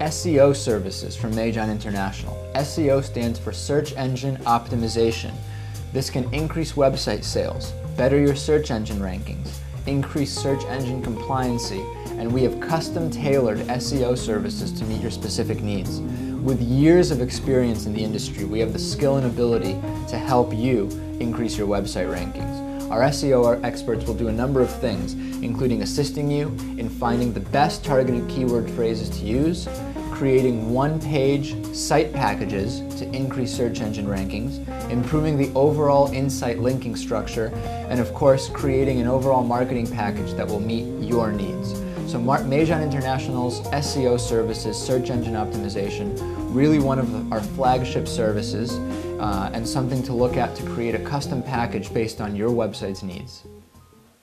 SEO services from Majon International. SEO stands for Search Engine Optimization. This can increase website sales, better your search engine rankings, increase search engine compliancy, and we have custom-tailored SEO services to meet your specific needs. With years of experience in the industry, we have the skill and ability to help you increase your website rankings. Our SEO experts will do a number of things, including assisting you in finding the best targeted keyword phrases to use, creating one-page site packages to increase search engine rankings, improving the overall in-site linking structure, and of course, creating an overall marketing package that will meet your needs. So Majon International's SEO services, search engine optimization, really one of our flagship services and something to look at to create a custom package based on your website's needs.